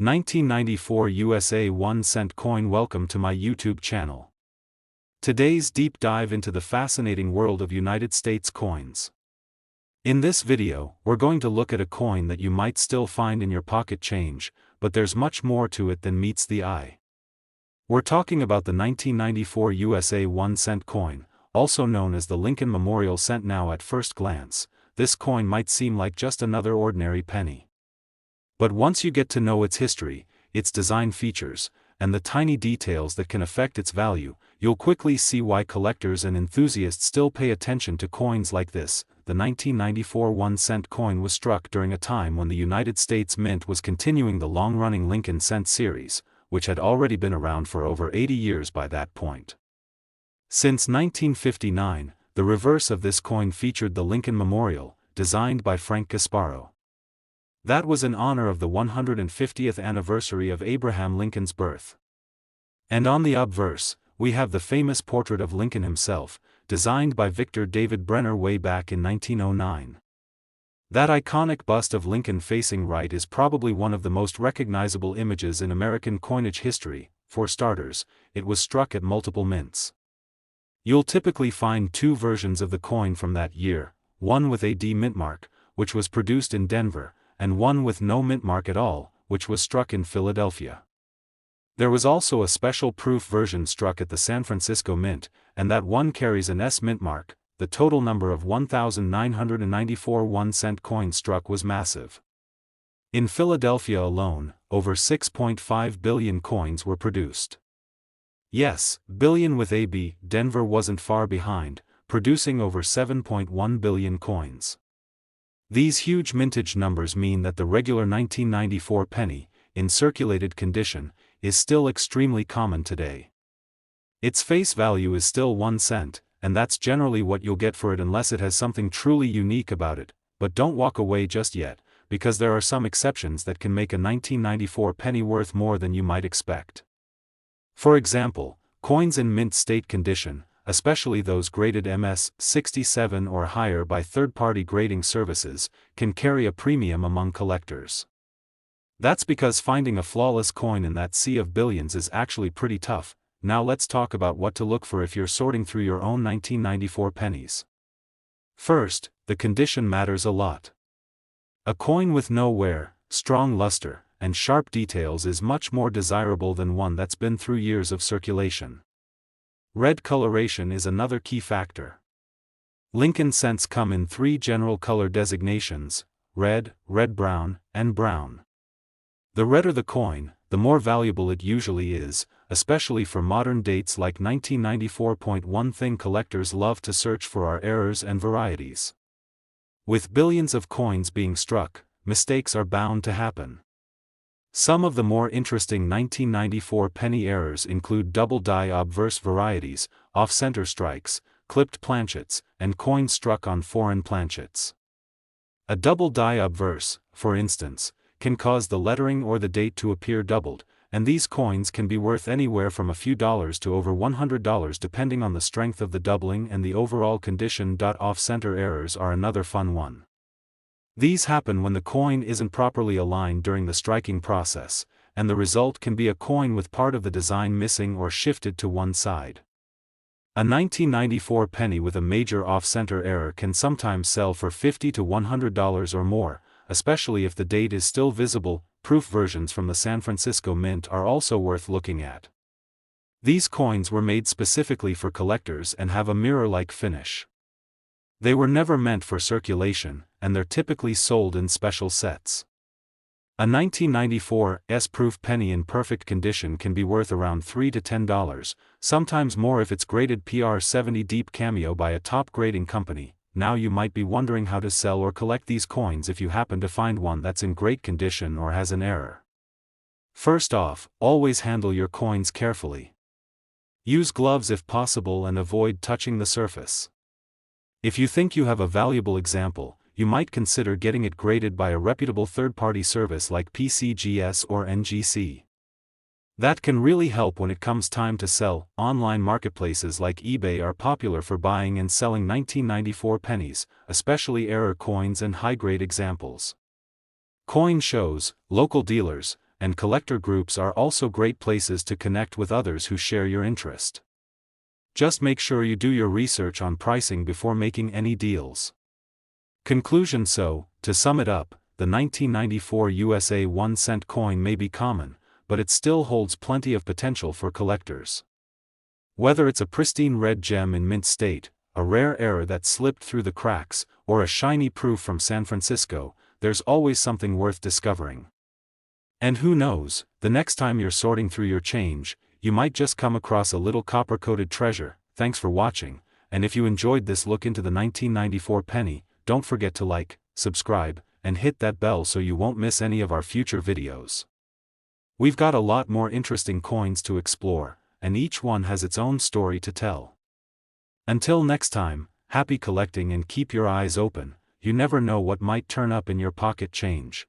1994 USA 1 cent coin. Welcome to my YouTube channel. Today's deep dive into the fascinating world of United States coins. In this video, we're going to look at a coin that you might still find in your pocket change, but there's much more to it than meets the eye. We're talking about the 1994 USA 1 cent coin, also known as the Lincoln Memorial Cent. Now at first glance, this coin might seem like just another ordinary penny. But once you get to know its history, its design features, and the tiny details that can affect its value, you'll quickly see why collectors and enthusiasts still pay attention to coins like this. The 1994 1 cent coin was struck during a time when the United States Mint was continuing the long-running Lincoln Cent series, which had already been around for over 80 years by that point. Since 1959, the reverse of this coin featured the Lincoln Memorial, designed by Frank Gasparo. That was in honor of the 150th anniversary of Abraham Lincoln's birth. And on the obverse, we have the famous portrait of Lincoln himself, designed by Victor David Brenner way back in 1909. That iconic bust of Lincoln facing right is probably one of the most recognizable images in American coinage history. For starters, it was struck at multiple mints. You'll typically find two versions of the coin from that year, one with a D mint mark, which was produced in Denver, and one with no mint mark at all, which was struck in Philadelphia. There was also a special proof version struck at the San Francisco Mint, and that one carries an S mint mark. The total number of 1,994 1 cent coins struck was massive. In Philadelphia alone, over 6.5 billion coins were produced. Yes, billion with a B. Denver wasn't far behind, producing over 7.1 billion coins. These huge mintage numbers mean that the regular 1994 penny, in circulated condition, is still extremely common today. Its face value is still 1 cent, and that's generally what you'll get for it unless it has something truly unique about it. But don't walk away just yet, because there are some exceptions that can make a 1994 penny worth more than you might expect. For example, coins in mint state condition, especially those graded MS 67 or higher by third-party grading services, can carry a premium among collectors. That's because finding a flawless coin in that sea of billions is actually pretty tough. Now let's talk about what to look for if you're sorting through your own 1994 pennies. First, the condition matters a lot. A coin with no wear, strong luster, and sharp details is much more desirable than one that's been through years of circulation. Red coloration is another key factor. Lincoln cents come in three general color designations: red, red-brown, and brown. The redder the coin, the more valuable it usually is, especially for modern dates like 1994. One thing collectors love to search for are errors and varieties. With billions of coins being struck, mistakes are bound to happen. Some of the more interesting 1994 penny errors include double die obverse varieties, off-center strikes, clipped planchets, and coins struck on foreign planchets. A double die obverse, for instance, can cause the lettering or the date to appear doubled, and these coins can be worth anywhere from a few dollars to over $100 depending on the strength of the doubling and the overall condition. Off-center errors are another fun one. These happen when the coin isn't properly aligned during the striking process, and the result can be a coin with part of the design missing or shifted to one side. A 1994 penny with a major off-center error can sometimes sell for $50 to $100 or more, especially if the date is still visible. Proof versions from the San Francisco Mint are also worth looking at. These coins were made specifically for collectors and have a mirror-like finish. They were never meant for circulation, and they're typically sold in special sets. A 1994 S-proof penny in perfect condition can be worth around $3 to $10, sometimes more if it's graded PR70 deep cameo by a top grading company. Now you might be wondering how to sell or collect these coins if you happen to find one that's in great condition or has an error. First off, always handle your coins carefully. Use gloves if possible and avoid touching the surface. If you think you have a valuable example, you might consider getting it graded by a reputable third-party service like PCGS or NGC. That can really help when it comes time to sell. Online marketplaces like eBay are popular for buying and selling 1994 pennies, especially error coins and high-grade examples. Coin shows, local dealers, and collector groups are also great places to connect with others who share your interest. Just make sure you do your research on pricing before making any deals. Conclusion: so, to sum it up, the 1994 USA 1-cent coin may be common, but it still holds plenty of potential for collectors. Whether it's a pristine red gem in mint state, a rare error that slipped through the cracks, or a shiny proof from San Francisco, there's always something worth discovering. And who knows, the next time you're sorting through your change, you might just come across a little copper-coated treasure. Thanks for watching, and if you enjoyed this look into the 1994 penny, don't forget to like, subscribe, and hit that bell so you won't miss any of our future videos. We've got a lot more interesting coins to explore, and each one has its own story to tell. Until next time, happy collecting and keep your eyes open. You never know what might turn up in your pocket change.